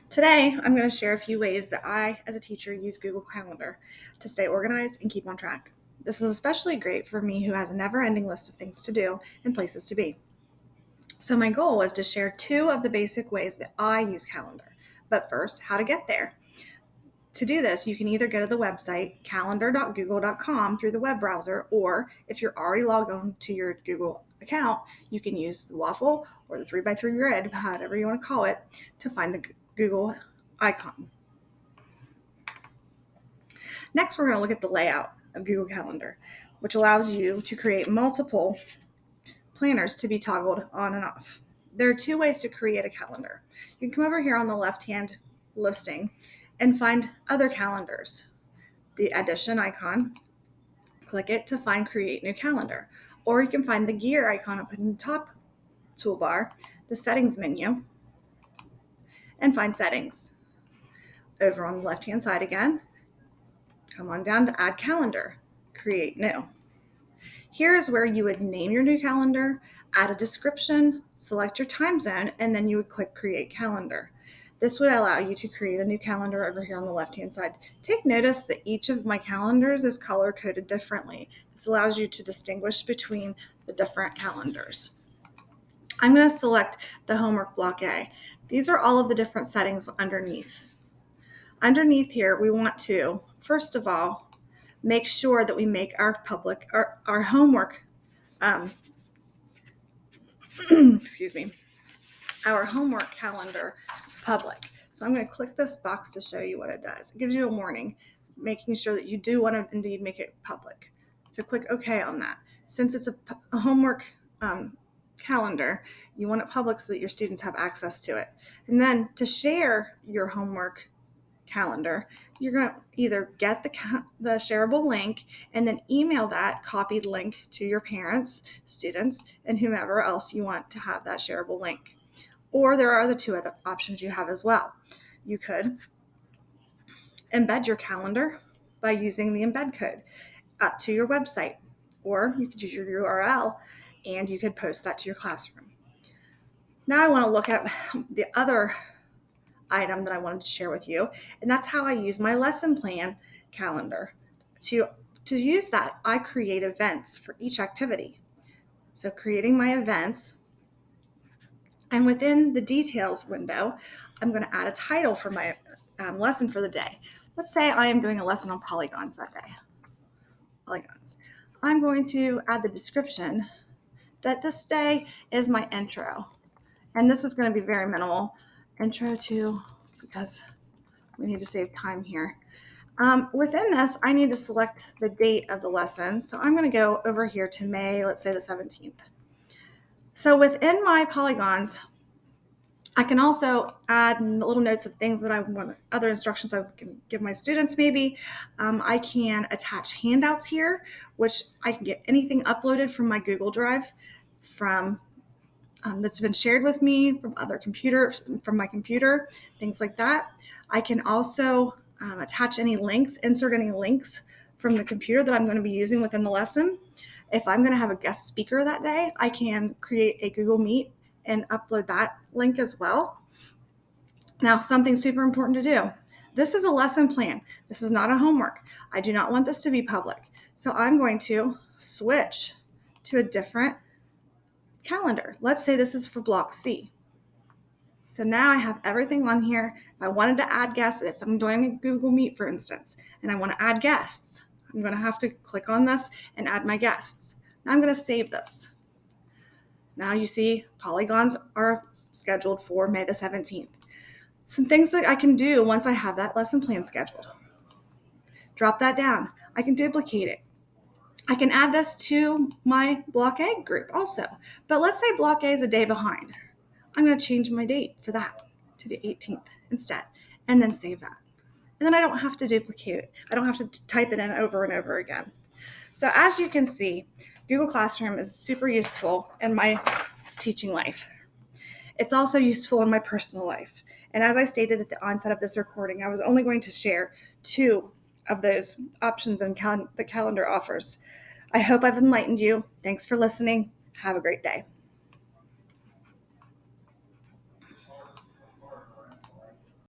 Today, I'm going to share a few ways that I, as a teacher, use Google Calendar to stay organized and keep on track. This is especially great for me who has a never-ending list of things to do and places to be. So my goal was to share two of the basic ways that I use Calendar. But first, how to get there. To do this, you can either go to the website calendar.google.com through the web browser, or if you're already logged on to your Google account, you can use the waffle or the 3x3 grid, whatever you want to call it, to find the Google icon. Next, we're going to look at the layout of Google Calendar, which allows you to create multiple planners to be toggled on and off. There are two ways to create a calendar. You can come over here on the left-hand listing and find other calendars. The addition icon, click it to find create new calendar. Or you can find the gear icon up in the top toolbar, the settings menu, and find settings. Over on the left-hand side again, come on down to add calendar, create new. Here is where you would name your new calendar, add a description, select your time zone, and then you would click create calendar. This would allow you to create a new calendar over here on the left-hand side. Take notice that each of my calendars is color-coded differently. This allows you to distinguish between the different calendars. I'm going to select the homework block A. These are all of the different settings underneath. Underneath here, we want to, first of all, make sure that we make our homework, our homework calendar public. So I'm going to click this box to show you what it does. It gives you a warning, making sure that you do want to indeed make it public. So click OK on that. Since it's a homework calendar, you want it public so that your students have access to it. And then to share your homework calendar, you're going to either get the shareable link and then email that copied link to your parents, students, and whomever else you want to have that shareable link. Or there are the two other options you have as well. You could embed your calendar by using the embed code up to your website, or you could use your URL and you could post that to your classroom. Now I want to look at the other item that I wanted to share with you, and that's how I use my lesson plan calendar. To use that, I create events for each activity. So creating my events, and within the details window, I'm going to add a title for my lesson for the day. Let's say I am doing a lesson on polygons that day. Polygons. I'm going to add the description that this day is my intro. And this is going to be very minimal. Intro to, because we need to save time here. Within this, I need to select the date of the lesson. So I'm going to go over here to May, let's say the 17th. So within my polygons, I can also add little notes of things that I want, other instructions I can give my students maybe. I can attach handouts here, which I can get anything uploaded from my Google Drive from that's been shared with me from from my computer, things like that. I can also attach any links, insert any links from the computer that I'm going to be using within the lesson. If I'm going to have a guest speaker that day, I can create a Google Meet and upload that link as well. Now, something super important to do. This is a lesson plan. This is not a homework. I do not want this to be public. So I'm going to switch to a different calendar. Let's say this is for block C. So now I have everything on here. If I wanted to add guests, if I'm doing a Google Meet, for instance, and I want to add guests, I'm going to have to click on this and add my guests. Now I'm going to save this. Now you see polygons are scheduled for May the 17th. Some things that I can do once I have that lesson plan scheduled. Drop that down. I can duplicate it. I can add this to my Block A group also. But let's say Block A is a day behind. I'm going to change my date for that to the 18th instead, and then save that. And then I don't have to duplicate it. I don't have to type it in over and over again. So as you can see, Google Classroom is super useful in my teaching life. It's also useful in my personal life. And as I stated at the onset of this recording, I was only going to share two of those options and the calendar offers. I hope I've enlightened you. Thanks for listening. Have a great day.